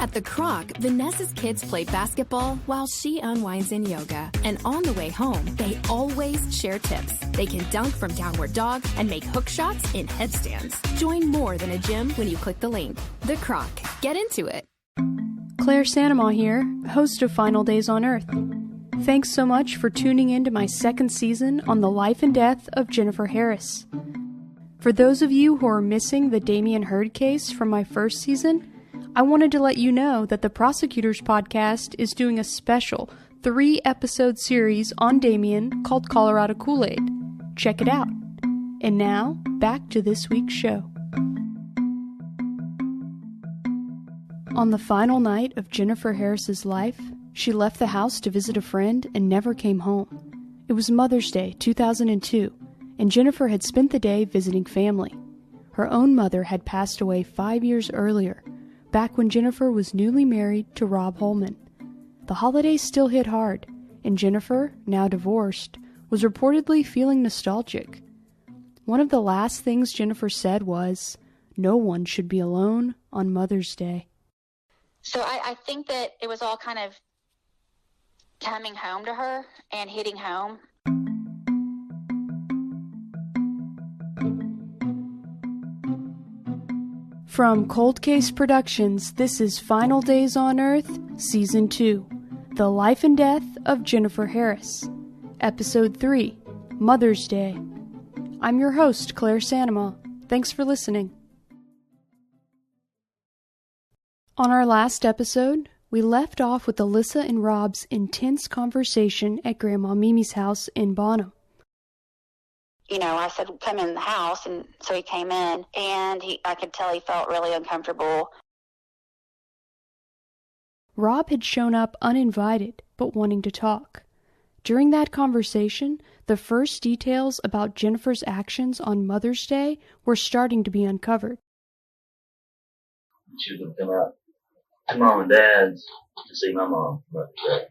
At the Croc, Vanessa's kids play basketball while she unwinds in yoga. And on the way home, they always share tips. They can dunk from downward dog and make hook shots in headstands. Join more than a gym when you click the link. The Croc. Get into it. Claire Sanema here, host of Final Days on Earth. Thanks so much for tuning in to my second season on the life and death of Jennifer Harris. For those of you who are missing the Damien Hurd case from my first season, I wanted to let you know that the Prosecutors Podcast is doing a special 3-episode series on Damien called Colorado Kool-Aid. Check it out. And now, back to this week's show. On the final night of Jennifer Harris's life, she left the house to visit a friend and never came home. It was Mother's Day, 2002, and Jennifer had spent the day visiting family. Her own mother had passed away 5 years earlier, back when Jennifer was newly married to Rob Holman. The holidays still hit hard, and Jennifer, now divorced, was reportedly feeling nostalgic. One of the last things Jennifer said was, "No one should be alone on Mother's Day." So I think that it was all kind of coming home to her and hitting home. From Cold Case Productions, this is Final Days on Earth, Season 2, The Life and Death of Jennifer Harris, Episode 3, Mother's Day. I'm your host, Claire Sanema. Thanks for listening. On our last episode, we left off with Alyssa and Rob's intense conversation at Grandma Mimi's house in Bonham. You know, I said, come in the house, and so he came in, and I could tell he felt really uncomfortable. Rob had shown up uninvited, but wanting to talk. During that conversation, the first details about Jennifer's actions on Mother's Day were starting to be uncovered. She was going to come out to Mom and Dad's to see my mom Mother's Day.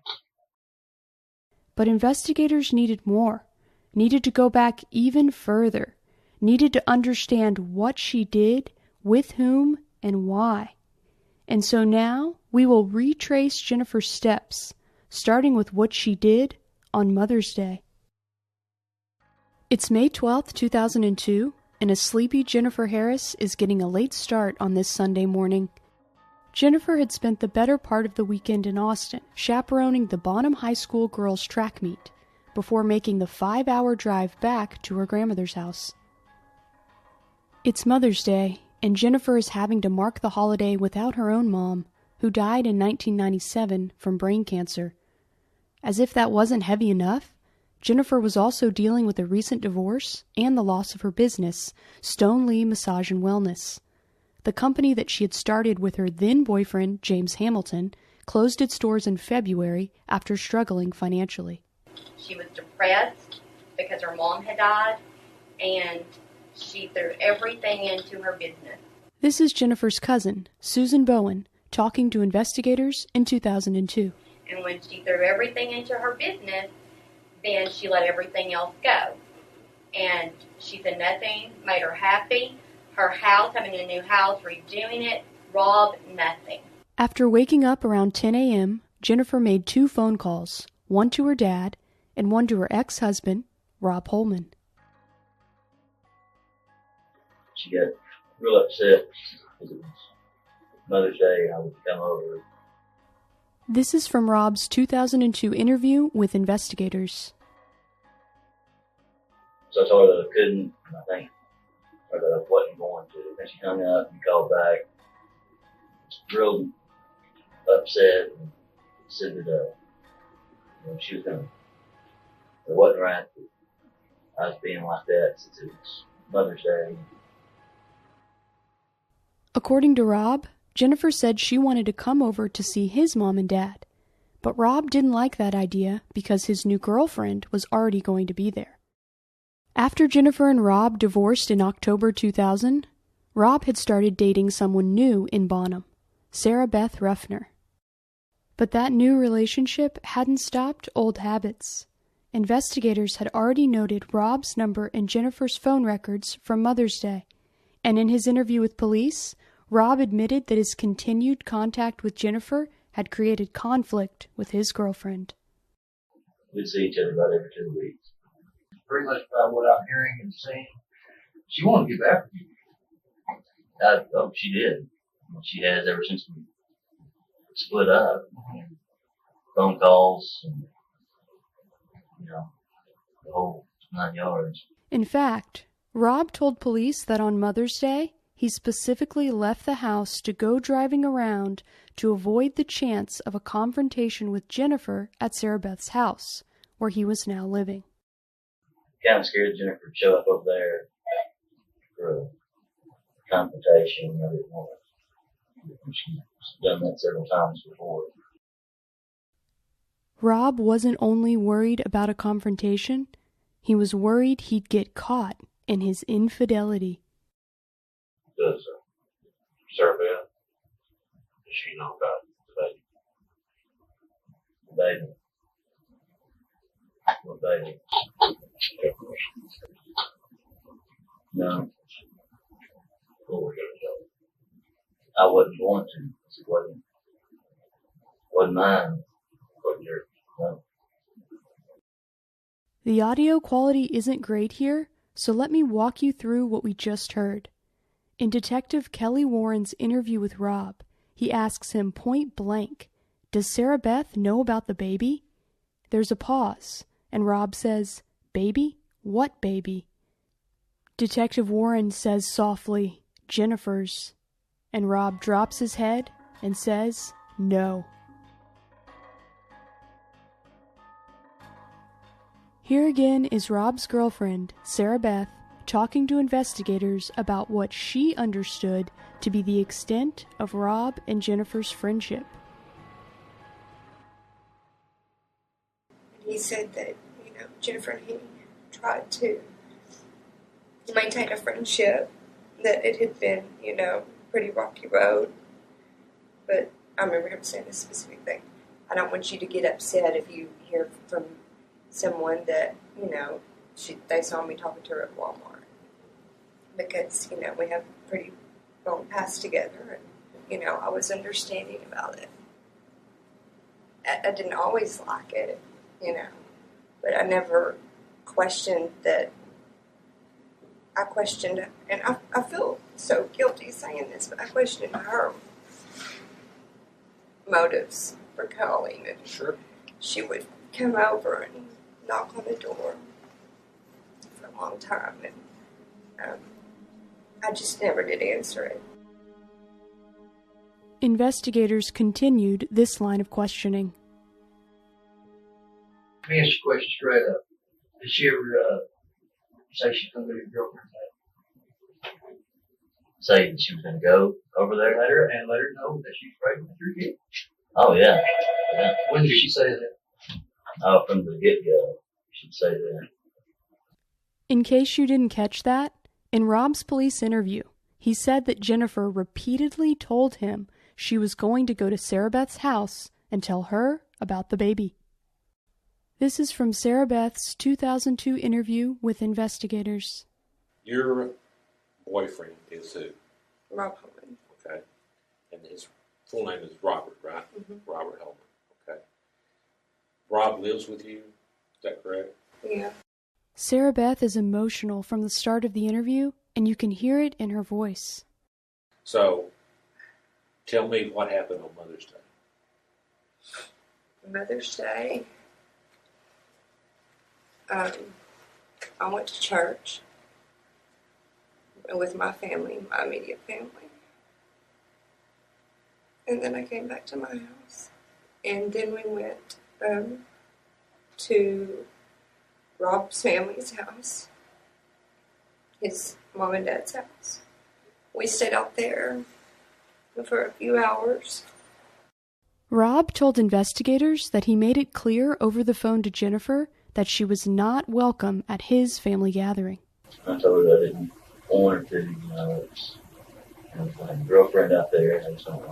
But investigators needed more. Needed to go back even further, needed to understand what she did, with whom, and why. And so now we will retrace Jennifer's steps, starting with what she did on Mother's Day. It's May 12th, 2002, and a sleepy Jennifer Harris is getting a late start on this Sunday morning. Jennifer had spent the better part of the weekend in Austin, chaperoning the Bonham High School girls' track meet, before making the 5-hour drive back to her grandmother's house. It's Mother's Day, and Jennifer is having to mark the holiday without her own mom, who died in 1997 from brain cancer. As if that wasn't heavy enough, Jennifer was also dealing with a recent divorce and the loss of her business, Stone Lee Massage and Wellness. The company that she had started with her then-boyfriend, James Hamilton, closed its doors in February after struggling financially. She was depressed because her mom had died, and she threw everything into her business. This is Jennifer's cousin, Susan Bowen, talking to investigators in 2002. And when she threw everything into her business, then she let everything else go. And she said nothing made her happy. Her house, having a new house, redoing it, Rob, nothing. After waking up around 10 a.m., Jennifer made 2 phone calls, one to her dad and one to her ex-husband, Rob Holman. She got real upset because it was Mother's Day. I would come over. This is from Rob's 2002 interview with investigators. So I told her that I couldn't, and I think, or that I wasn't going to. And she hung up and called back. Real upset and said that she was going to, it wasn't right that I was being like that since it was Mother's Day. According to Rob, Jennifer said she wanted to come over to see his mom and dad, but Rob didn't like that idea because his new girlfriend was already going to be there. After Jennifer and Rob divorced in October 2000, Rob had started dating someone new in Bonham, Sarah Beth Ruffner. But that new relationship hadn't stopped old habits. Investigators had already noted Rob's number in Jennifer's phone records from Mother's Day, and in his interview with police, Rob admitted that his continued contact with Jennifer had created conflict with his girlfriend. We'd see each other about every 2 weeks. Pretty much by what I'm hearing and seeing, she wanted to get back with you. Oh, she did. She has ever since we split up. Phone calls, and, the whole 9 yards. In fact, Rob told police that on Mother's Day, he specifically left the house to go driving around to avoid the chance of a confrontation with Jennifer at Sarah Beth's house, where he was now living. Kind of scared Jennifer to show up over there for a confrontation. I didn't want it. She's done that several times before. Rob wasn't only worried about a confrontation, he was worried he'd get caught in his infidelity. Does Sarah Beth, does she know about the baby? Baby. What baby? No. What we're gonna know. I wasn't going to. It wasn't mine. Wasn't yours. No. The audio quality isn't great here, so let me walk you through what we just heard. In Detective Kelly Warren's interview with Rob, he asks him point blank, "Does Sarah Beth know about the baby?" There's a pause, and Rob says, "Baby? What baby?" Detective Warren says softly, "Jennifer's." And Rob drops his head and says, "No." Here again is Rob's girlfriend, Sarah Beth, talking to investigators about what she understood to be the extent of Rob and Jennifer's friendship. He said that, Jennifer and he tried to maintain a friendship, that it had been, pretty rocky road. But I remember him saying this specific thing. I don't want you to get upset if you hear from someone that, they saw me talking to her at Walmart. Because, we have a pretty long past together, and, I was understanding about it. I didn't always like it, but I never questioned that. I questioned, and I feel so guilty saying this, but I questioned her motives for calling. And Sure. she would come over and knock on the door for a long time, and I just never did answer it. Investigators continued this line of questioning. Let me ask you a question straight up. Did she ever say she's going to be your girlfriend? Say that she was going to go over there? Let her know that she's pregnant with your kid. Oh, yeah. When did she say that? Oh, from the get-go, she'd say that. In case you didn't catch that, in Rob's police interview, he said that Jennifer repeatedly told him she was going to go to Sarah Beth's house and tell her about the baby. This is from Sarah Beth's 2002 interview with investigators. Your boyfriend is who? Rob Holman. Okay. And his full name is Robert, right? Mm-hmm. Robert Hellman. Okay. Rob lives with you, is that correct? Yeah. Sarah Beth is emotional from the start of the interview, and you can hear it in her voice. So, tell me what happened on Mother's Day. Mother's Day, I went to church with my family, my immediate family. And then I came back to my house. And then we went to Rob's family's house, his mom and dad's house. We stayed out there for a few hours. Rob told investigators that he made it clear over the phone to Jennifer that she was not welcome at his family gathering. I told her I didn't want her to, it's, I have a girlfriend out there, and I just don't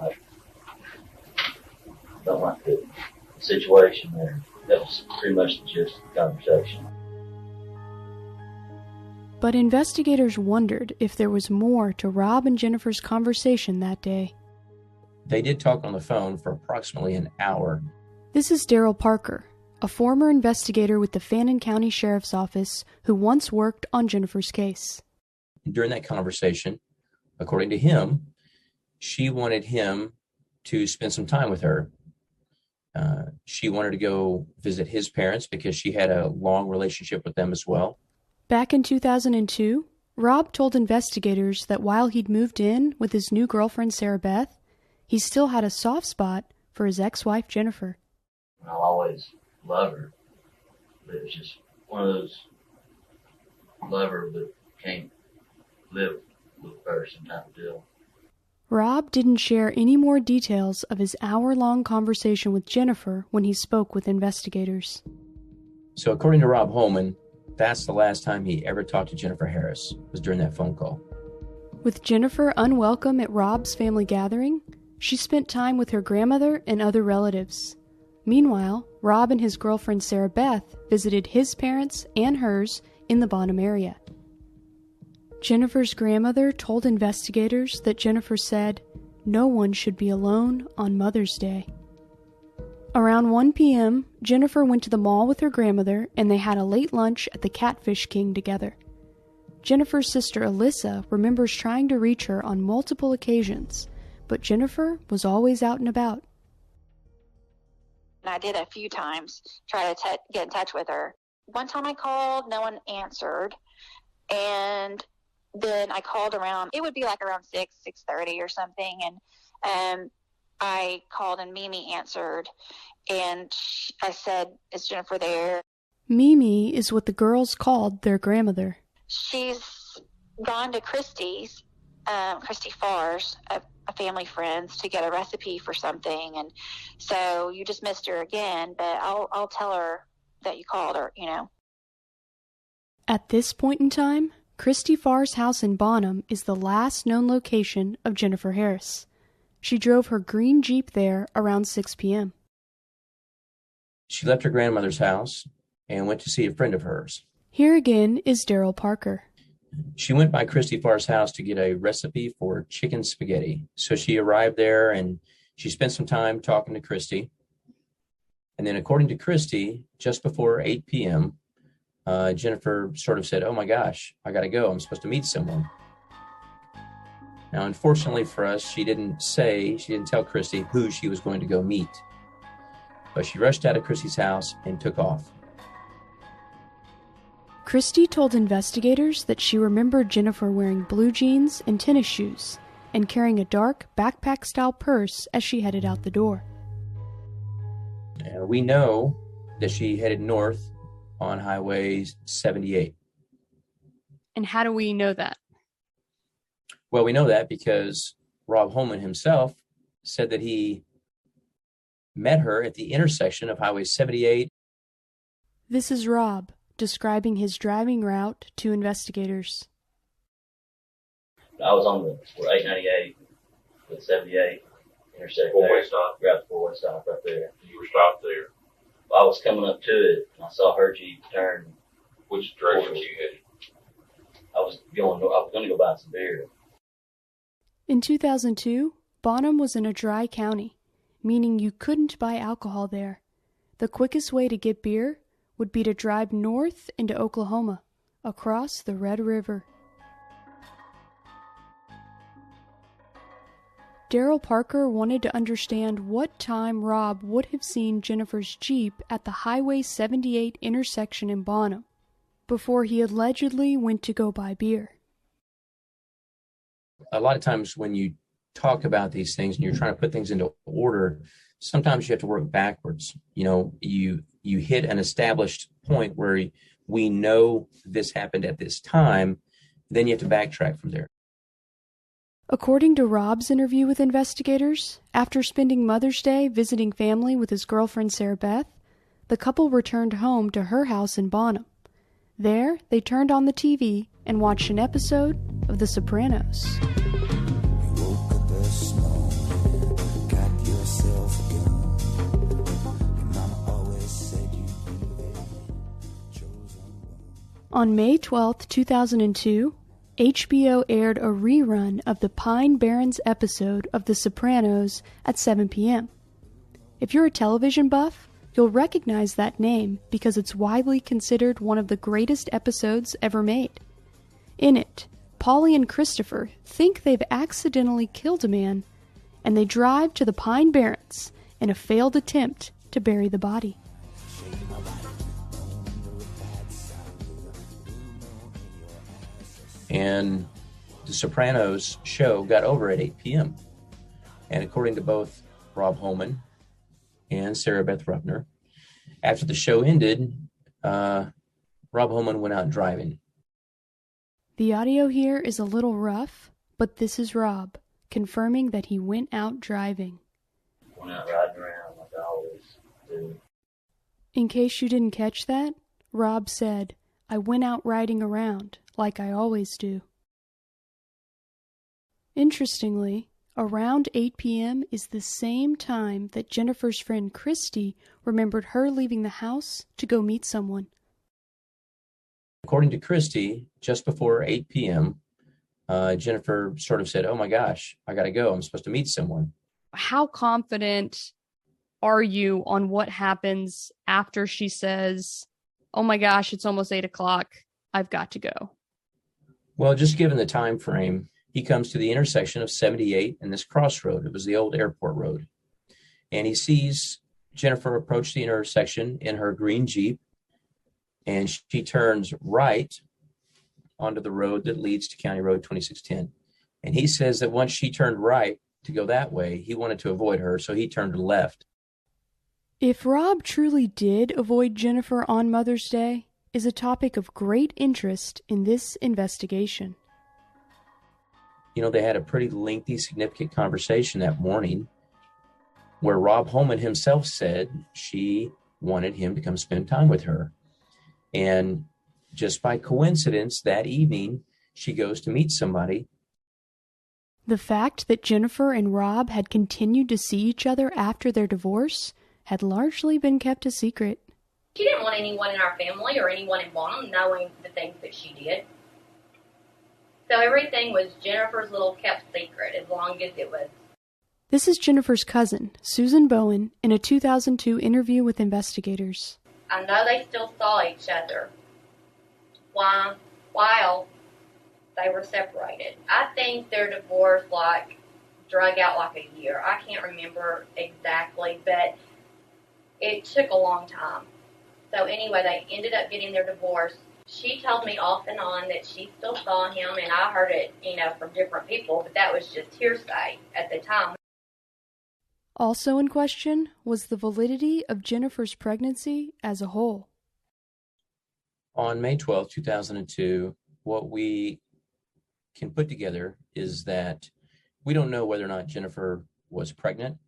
like the situation there. That was pretty much the gist of the conversation. But investigators wondered if there was more to Rob and Jennifer's conversation that day. They did talk on the phone for approximately an hour. This is Daryl Parker, a former investigator with the Fannin County Sheriff's Office who once worked on Jennifer's case. During that conversation, according to him, she wanted him to spend some time with her. She wanted to go visit his parents because she had a long relationship with them as well. Back in 2002, Rob told investigators that while he'd moved in with his new girlfriend Sarah Beth, he still had a soft spot for his ex-wife Jennifer. I'll always love her, but it's just one of those love her but can't live with a person type of deal. Rob didn't share any more details of his hour-long conversation with Jennifer when he spoke with investigators. So according to Rob Holman, that's the last time he ever talked to Jennifer Harris, was during that phone call. With Jennifer unwelcome at Rob's family gathering, she spent time with her grandmother and other relatives. Meanwhile, Rob and his girlfriend Sarah Beth visited his parents and hers in the Bonham area. Jennifer's grandmother told investigators that Jennifer said, "No one should be alone on Mother's Day." Around 1 p.m., Jennifer went to the mall with her grandmother and they had a late lunch at the Catfish King together. Jennifer's sister Alyssa remembers trying to reach her on multiple occasions, but Jennifer was always out and about. And I did a few times try to get in touch with her. One time I called, no one answered, and then I called around, it would be like around 6:30 or something, and I called and Mimi answered, and I said, "Is Jennifer there?" Mimi is what the girls called their grandmother. She's gone to Christy Farr's, a family friend's, to get a recipe for something, and so you just missed her again, but I'll tell her that you called her, you know. At this point in time, Christy Farr's house in Bonham is the last known location of Jennifer Harris. She drove her green Jeep there around 6 p.m. She left her grandmother's house and went to see a friend of hers. Here again is Daryl Parker. She went by Christy Farr's house to get a recipe for chicken spaghetti. So she arrived there and she spent some time talking to Christy. And then according to Christy, just before 8 p.m., Jennifer sort of said, "Oh my gosh, I got to go. I'm supposed to meet someone." Now, unfortunately for us, she didn't tell Christy who she was going to go meet. But she rushed out of Christy's house and took off. Christy told investigators that she remembered Jennifer wearing blue jeans and tennis shoes and carrying a dark backpack-style purse as she headed out the door. And we know that she headed north on Highway 78. And how do we know that? Well, we know that because Rob Holman himself said that he met her at the intersection of Highway 78. This is Rob describing his driving route to investigators. I was on the 898 with 78 intersect. Four-way stop. Right, the four-way stop right there. You were stopped there. I was coming up to it, and I saw her Jeep turn. Which direction you headed? I was going to go buy some beer. In 2002, Bonham was in a dry county, meaning you couldn't buy alcohol there. The quickest way to get beer would be to drive north into Oklahoma, across the Red River. Daryl Parker wanted to understand what time Rob would have seen Jennifer's Jeep at the Highway 78 intersection in Bonham, before he allegedly went to go buy beer. A lot of times when you talk about these things and you're trying to put things into order, sometimes you have to work backwards. You know, you hit an established point where we know this happened at this time, then you have to backtrack from there. According to Rob's interview with investigators, after spending Mother's Day visiting family with his girlfriend Sarah Beth, the couple returned home to her house in Bonham. There, they turned on the TV and watched an episode of The Sopranos. On May 12, 2002, HBO aired a rerun of the Pine Barrens episode of The Sopranos at 7 p.m. If you're a television buff, you'll recognize that name because it's widely considered one of the greatest episodes ever made. In it, Polly and Christopher think they've accidentally killed a man, and they drive to the Pine Barrens in a failed attempt to bury the body. And The Sopranos show got over at 8 p.m. And according to both Rob Holman and Sarah Beth Ruffner, after the show ended, Rob Holman went out driving. The audio here is a little rough, but this is Rob confirming that he went out driving. Went out riding around like I always do. In case you didn't catch that, Rob said, "I went out riding around like I always do." Interestingly, around 8 p.m. is the same time that Jennifer's friend Christy remembered her leaving the house to go meet someone. According to Christy, just before 8 p.m., Jennifer sort of said, "Oh my gosh, I got to go. I'm supposed to meet someone." How confident are you on what happens after she says, "Oh my gosh, it's almost 8 o'clock. I've got to go"? Well, just given the time frame, he comes to the intersection of 78 and this crossroad. It was the old airport road. And he sees Jennifer approach the intersection in her green Jeep, and she turns right onto the road that leads to County Road 2610. And he says that once she turned right to go that way, he wanted to avoid her, so he turned left. If Rob truly did avoid Jennifer on Mother's Day is a topic of great interest in this investigation. You know, they had a pretty lengthy, significant conversation that morning where Rob Holman himself said she wanted him to come spend time with her. And just by coincidence, that evening, she goes to meet somebody. The fact that Jennifer and Rob had continued to see each other after their divorce had largely been kept a secret. She didn't want anyone in our family or anyone involved knowing the things that she did. So everything was Jennifer's little kept secret as long as it was. This is Jennifer's cousin, Susan Bowen, in a 2002 interview with investigators. I know they still saw each other while they were separated. I think their divorce drug out like a year. I can't remember exactly, but it took a long time. So anyway, they ended up getting their divorce. She told me off and on that she still saw him, and I heard it, from different people, but that was just hearsay at the time. Also in question was the validity of Jennifer's pregnancy as a whole. On May 12, 2002, what we can put together is that we don't know whether or not Jennifer was pregnant,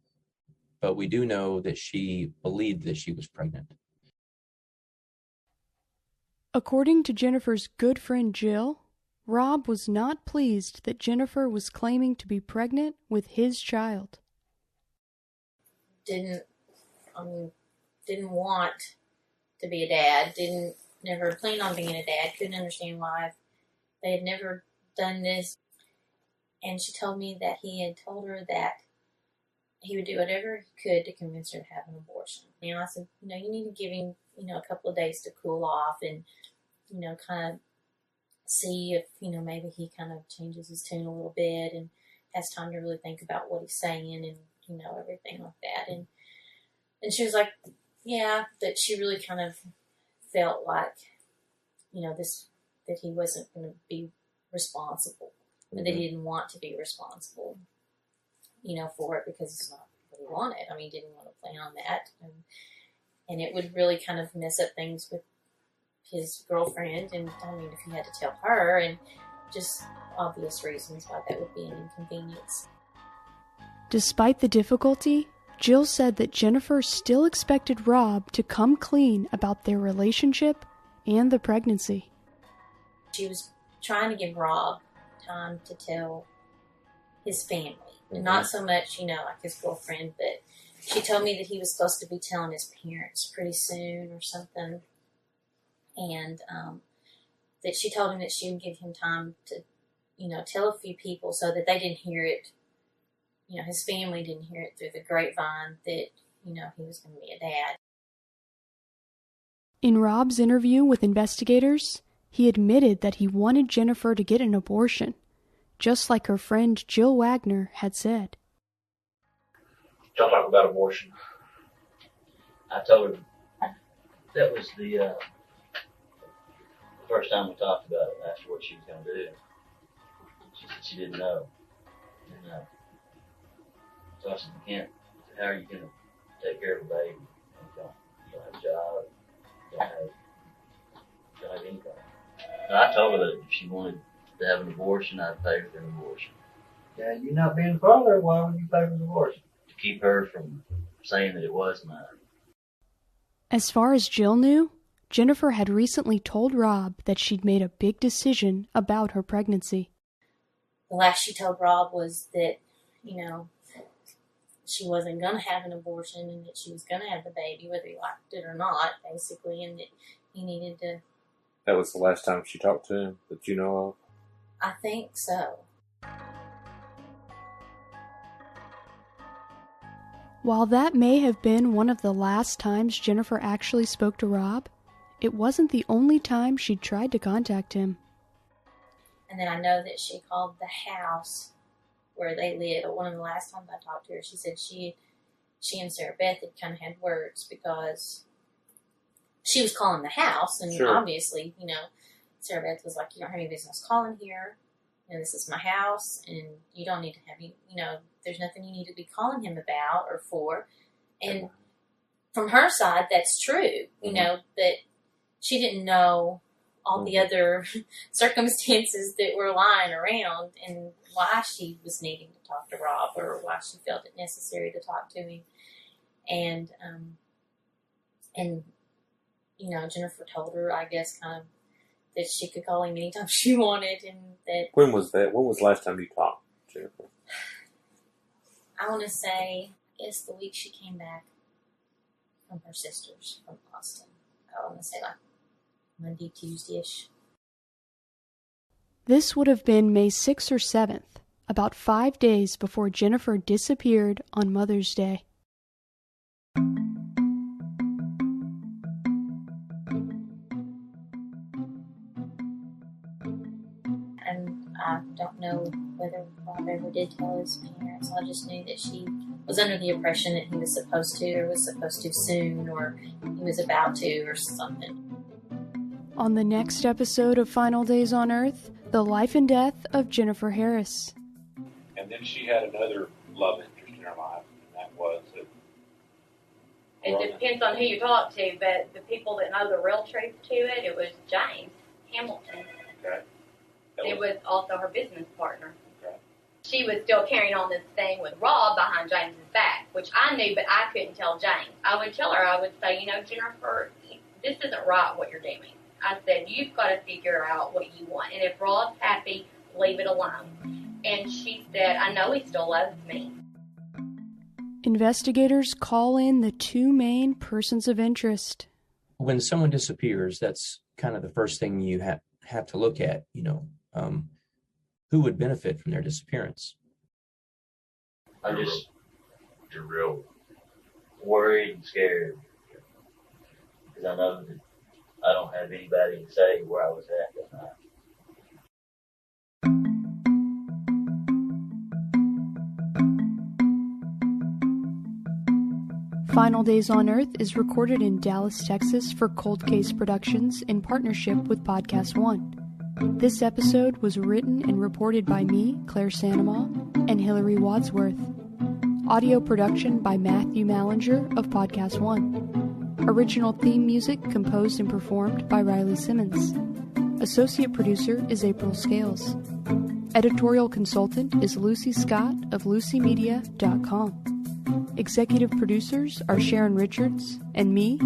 but we do know that she believed that she was pregnant. According to Jennifer's good friend Jill, Rob was not pleased that Jennifer was claiming to be pregnant with his child. Didn't want to be a dad. Never planned on being a dad. Couldn't understand why they had never done this. And she told me that he had told her that he would do whatever he could to convince her to have an abortion. And I said, you need to give him, a couple of days to cool off and, kind of see if, maybe he kind of changes his tune a little bit and has time to really think about what he's saying and, everything like that. And she was like, yeah, that she really kind of felt like, that he wasn't going to be responsible, but that he didn't want to be responsible, for it because it's not what he wanted. I mean, he didn't want to plan on that. And it would really kind of mess up things with his girlfriend. And if he had to tell her, and just obvious reasons why that would be an inconvenience. Despite the difficulty, Jill said that Jennifer still expected Rob to come clean about their relationship and the pregnancy. She was trying to give Rob time to tell his family. Not so much, like his girlfriend, but she told me that he was supposed to be telling his parents pretty soon or something. And that she told him that she would give him time to, tell a few people so that they didn't hear it, his family didn't hear it through the grapevine that, he was going to be a dad. In Rob's interview with investigators, he admitted that he wanted Jennifer to get an abortion, just like her friend Jill Wagner had said. Y'all talk about abortion. I told her that was the first time we talked about it. I asked her what she was going to do. She said she didn't know. And, so I said, how are you going to take care of a baby? You don't have a job. You don't have income. So I told her that if she wanted to have an abortion, I'd pay for an abortion. Yeah, you not being a father, why would you pay for the abortion? To keep her from saying that it was mine. As far as Jill knew, Jennifer had recently told Rob that she'd made a big decision about her pregnancy. The last she told Rob was that, she wasn't going to have an abortion and that she was going to have the baby, whether he liked it or not, basically, and that he needed to... That was the last time she talked to him that you know of? I think so. While that may have been one of the last times Jennifer actually spoke to Rob, it wasn't the only time she'd tried to contact him. And then I know that she called the house where they live. One of the last times I talked to her, she said she and Sarah Beth had kind of had words because she was calling the house, and sure. Obviously, Sarah Beth was like, "You don't have any business calling here. This is my house, and you don't need to have there's nothing you need to be calling him about or for." And from her side, that's true. That she didn't know all the other circumstances that were lying around and why she was needing to talk to Rob or why she felt it necessary to talk to him. And Jennifer told her, I guess, kind of that she could call him anytime she wanted, and that... When was that? When was the last time you talked, Jennifer? I want to say, I guess the week she came back from her sisters from Boston. I want to say like Monday, Tuesday-ish. This would have been May 6th or 7th, about 5 days before Jennifer disappeared on Mother's Day. And I don't know whether Bob ever did tell his parents. I just knew that she was under the impression that he was supposed to, or was supposed to soon, or he was about to, or something. On the next episode of Final Days on Earth, the life and death of Jennifer Harris. And then she had another love interest in her life, and that was... It depends on who you talk to, but the people that know the real truth to it, it was James Hamilton. Okay. It was also her business partner. Okay. She was still carrying on this thing with Rob behind James's back, which I knew, but I couldn't tell James. I would tell her, I would say, Jennifer, this isn't right what you're doing. I said, you've got to figure out what you want. And if Rob's happy, leave it alone. And she said, I know he still loves me. Investigators call in the two main persons of interest. When someone disappears, that's kind of the first thing you have to look at, who would benefit from their disappearance. I'm just real worried and scared because I know that I don't have anybody to say where I was at that night. Final Days on Earth is recorded in Dallas, Texas for Cold Case Productions in partnership with Podcast One. This episode was written and reported by me, Claire Sandoval, and Hillary Wadsworth. Audio production by Matthew Mallinger of Podcast One. Original theme music composed and performed by Riley Simmons. Associate producer is April Scales. Editorial consultant is Lucy Scott of lucymedia.com. Executive producers are Sharon Richards and me,